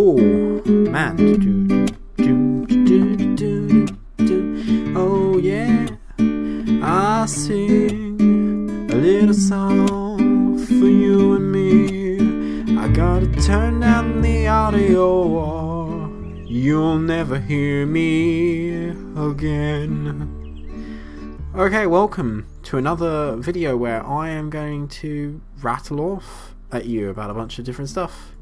Whoa, man. Oh yeah, I sing a little song for you and me. I gotta turn down the audio or you'll never hear me again. Okay, welcome to another video where I am going to rattle off at you about a bunch of different stuff.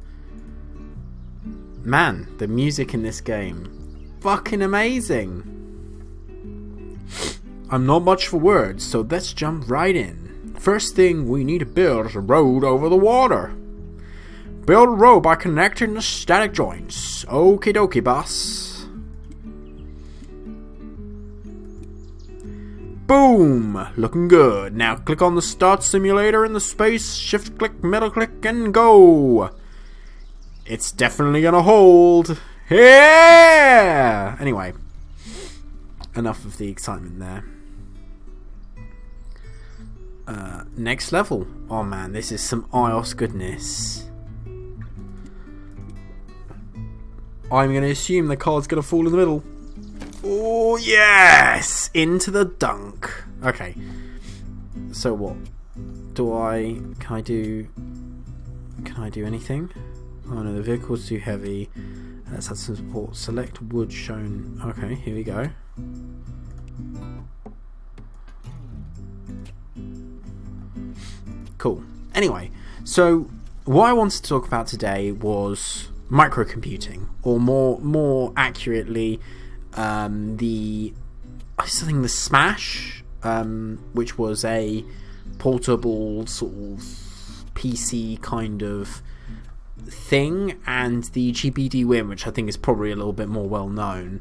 Man, the music in this game, fucking amazing. I'm not much for words, so let's jump right in. First thing we need to build is a road over the water. Build a road by connecting the static joints. Okie dokie, boss. Boom! Looking good. Now click on the start simulator in the space, shift click, middle click, and go. It's definitely gonna hold. Yeah! Anyway, enough of the excitement there. Next level. Oh man, this is some iOS goodness. I'm gonna assume the card's gonna fall in the middle. Oh yes! Into the dunk. Okay. So what? Can I do anything? Oh no, the vehicle's too heavy. Let's add some support. Select wood shown. Okay, here we go. Cool. Anyway, so what I wanted to talk about today was microcomputing, or more accurately, the Smash, which was a portable sort of PC kind of thing, and the GPD Win, which I think is probably a little bit more well known,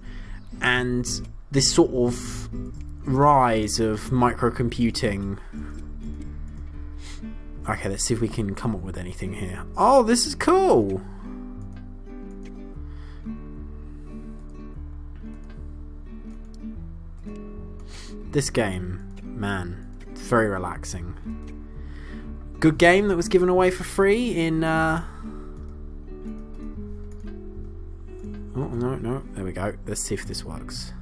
and this sort of rise of microcomputing. Okay, let's see if we can come up with anything here. Oh, this is cool. This game, man, it's very relaxing. Good game that was given away for free in oh no, there we go. Let's see if this works.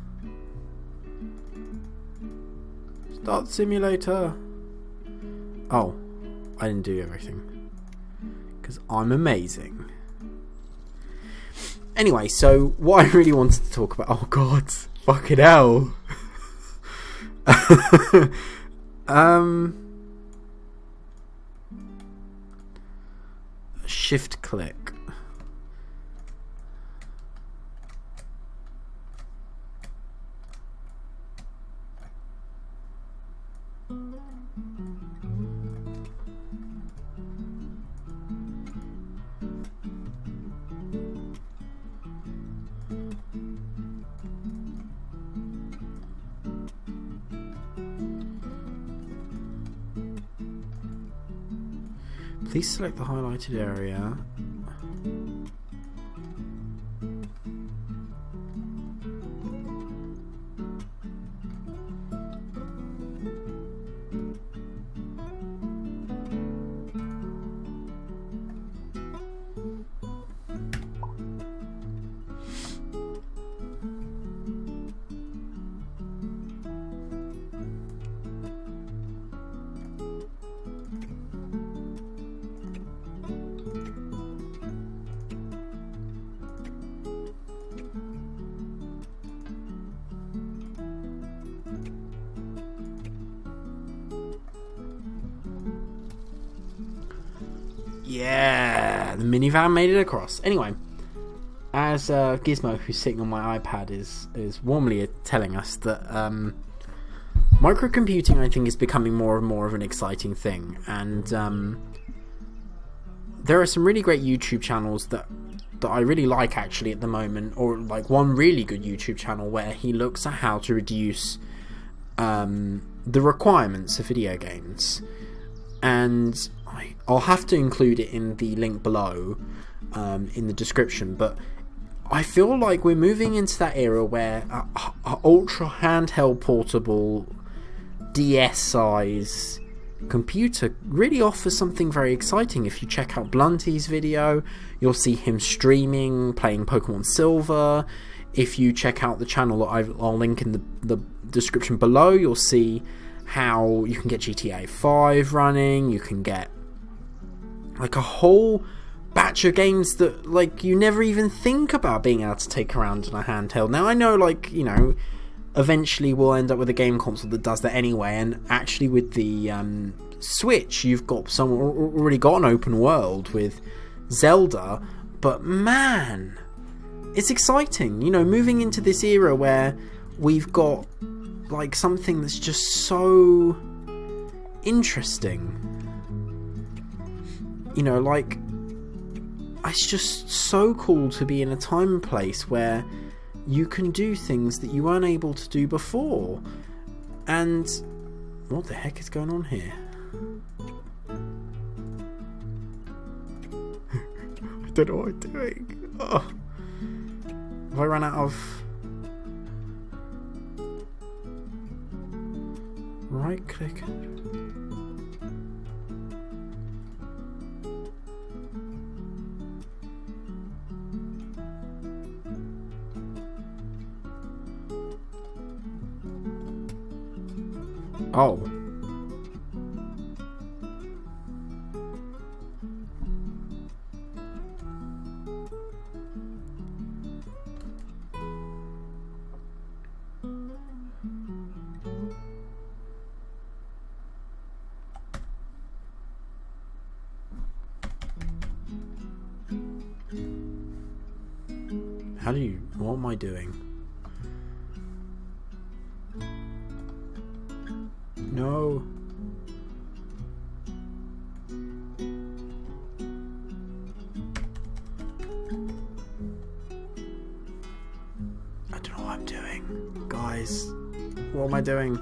Start simulator. Oh, I didn't do everything because I'm amazing. Anyway, so what I really wanted to talk about, oh god, fucking hell. Shift click. Please select the highlighted area. Yeah, the minivan made it across. Anyway, as Gizmo, who's sitting on my iPad, is warmly telling us that microcomputing, I think, is becoming more and more of an exciting thing, and there are some really great YouTube channels that I really like actually at the moment, or like one really good YouTube channel where he looks at how to reduce the requirements of video games, and I'll have to include it in the link below in the description, but I feel like we're moving into that era where a ultra handheld portable DS size computer really offers something very exciting. If you check out Blunty's video, you'll see him streaming, playing Pokemon Silver. If you check out the channel that I'll link in the description below, you'll see how you can get GTA 5 running. You can get like a whole batch of games that like you never even think about being able to take around in a handheld. Now I know, like, you know, eventually we'll end up with a game console that does that anyway, and actually with the Switch you've got already got an open world with Zelda, but man, it's exciting, you know, moving into this era where we've got like something that's just so interesting, you know, like it's just so cool to be in a time and place where you can do things that you weren't able to do before. And what the heck is going on here? I don't know what I'm doing. Oh. Have I run out of right click? Oh. How do you... What am I doing? No. I don't know what I'm doing. Guys, what am I doing?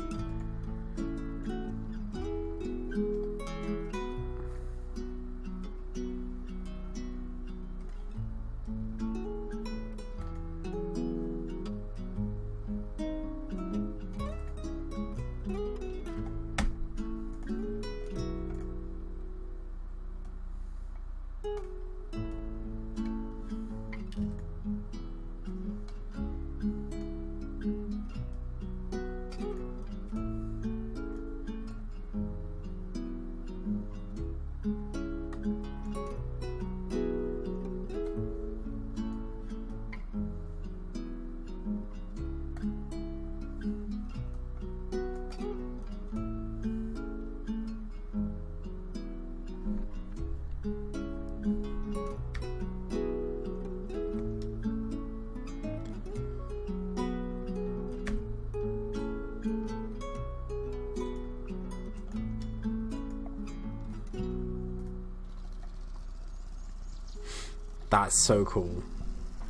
That's so cool.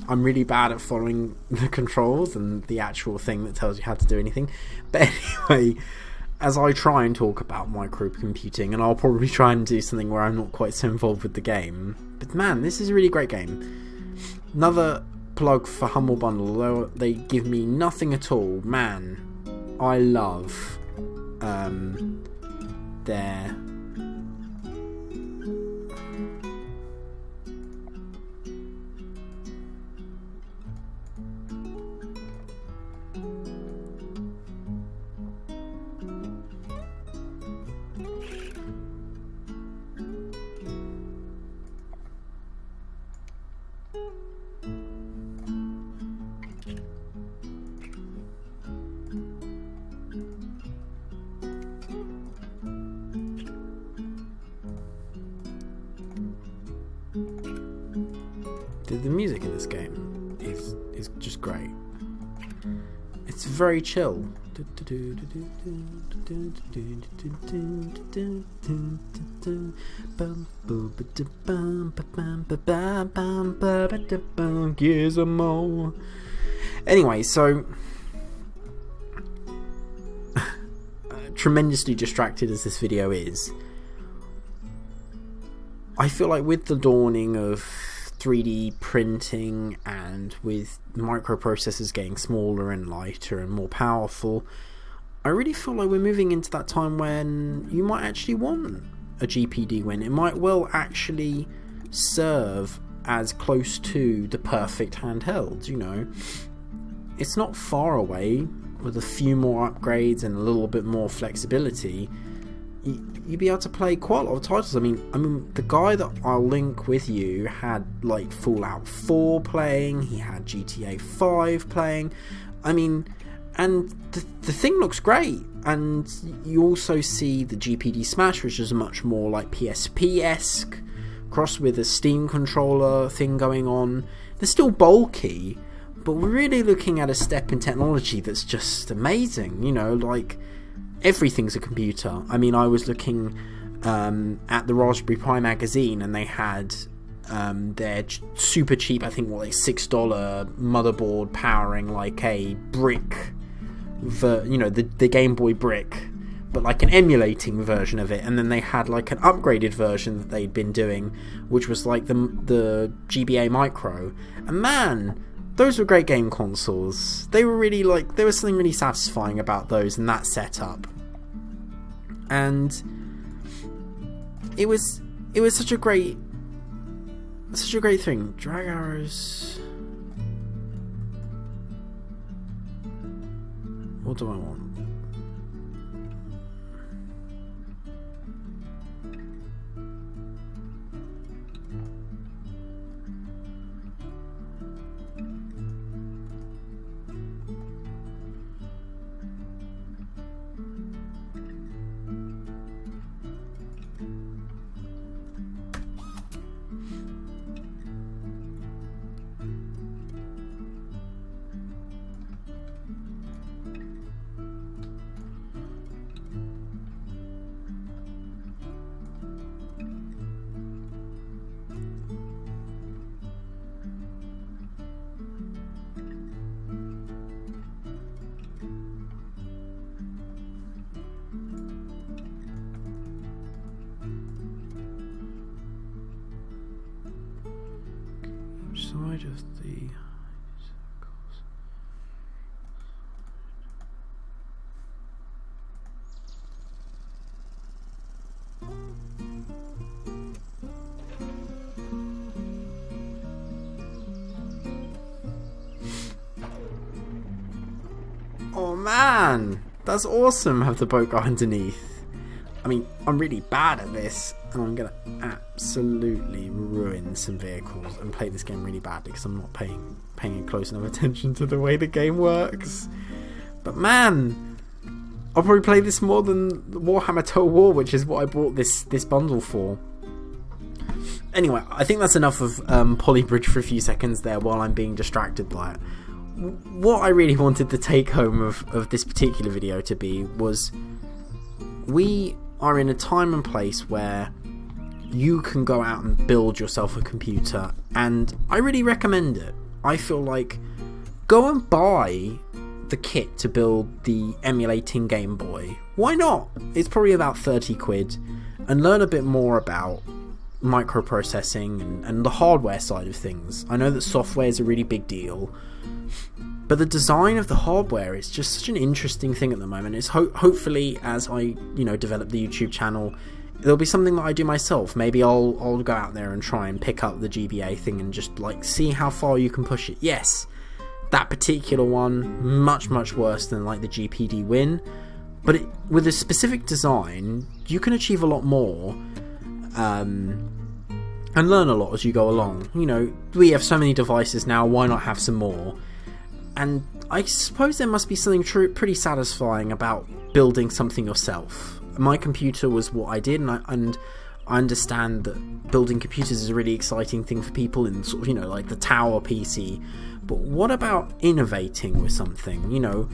I'm really bad at following the controls and the actual thing that tells you how to do anything. But anyway, as I try and talk about microcomputing, and I'll probably try and do something where I'm not quite so involved with the game, but man, this is a really great game. Another plug for Humble Bundle, although they give me nothing at all. Man, I love their... The music in this game is just great. It's very chill. Gizmo. Anyway, so tremendously distracted as this video is, I feel like with the dawning of 3D printing and with microprocessors getting smaller and lighter and more powerful, I really feel like we're moving into that time when you might actually want a GPD win. It might well actually serve as close to the perfect handheld, you know. It's not far away. With a few more upgrades and a little bit more flexibility, you'd be able to play quite a lot of titles. I mean, the guy that I'll link with you had like Fallout 4 playing, he had GTA 5 playing. I mean, and the thing looks great. And you also see the GPD Smash, which is much more like PSP-esque, crossed with a Steam controller thing going on. They're still bulky, but we're really looking at a step in technology that's just amazing. You know, like, everything's a computer. I mean, I was looking at the Raspberry Pi magazine, and they had their super cheap, I think, like $6 motherboard powering like a brick, you know, the Game Boy brick, but like an emulating version of it. And then they had like an upgraded version that they'd been doing, which was like the GBA Micro. And man, those were great game consoles. They were really like, there was something really satisfying about those and that setup. And it was such a great thing. Drag arrows. What do I want? Side of the circles. Oh man, that's awesome. Have the boat go underneath. I mean, I'm really bad at this, and I'm gonna absolutely ruin some vehicles and play this game really badly because I'm not paying close enough attention to the way the game works. But man, I'll probably play this more than Warhammer Total War, which is what I bought this bundle for. Anyway, I think that's enough of Polybridge for a few seconds there while I'm being distracted by it. What I really wanted the take home of this particular video to be was, we are in a time and place where you can go out and build yourself a computer, and I really recommend it. I feel like, go and buy the kit to build the emulating Game Boy. Why not? It's probably about 30 quid, and learn a bit more about microprocessing and the hardware side of things. I know that software is a really big deal, but the design of the hardware is just such an interesting thing at the moment. It's hopefully, as I develop the YouTube channel, there'll be something that I do myself. Maybe I'll go out there and try and pick up the GBA thing and just like see how far you can push it. Yes, that particular one, much worse than like the GPD Win, but with a specific design, you can achieve a lot more and learn a lot as you go along. You know, we have so many devices now, why not have some more? And I suppose there must be something pretty satisfying about building something yourself. My computer was what I did, and I understand that building computers is a really exciting thing for people in sort of, like the tower PC. But what about innovating with something? You know,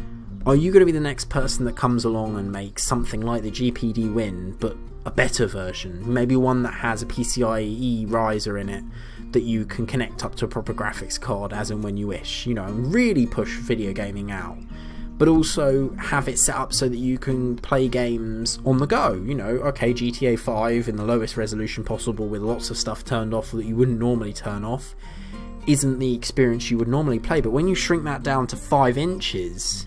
are you going to be the next person that comes along and makes something like the GPD Win, but a better version? Maybe one that has a PCIe riser in it that you can connect up to a proper graphics card as and when you wish, and really push video gaming out, but also have it set up so that you can play games on the go. Okay, GTA 5 in the lowest resolution possible with lots of stuff turned off that you wouldn't normally turn off isn't the experience you would normally play, but when you shrink that down to 5 inches,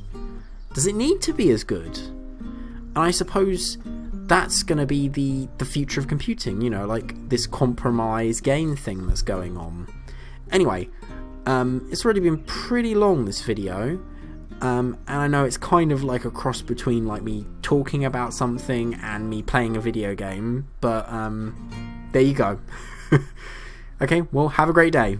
Does it need to be as good? And I suppose that's going to be the future of computing, you know, like this compromise gain thing that's going on. Anyway, it's already been pretty long, this video, and I know it's kind of like a cross between like me talking about something and me playing a video game, but there you go. Okay, well, have a great day.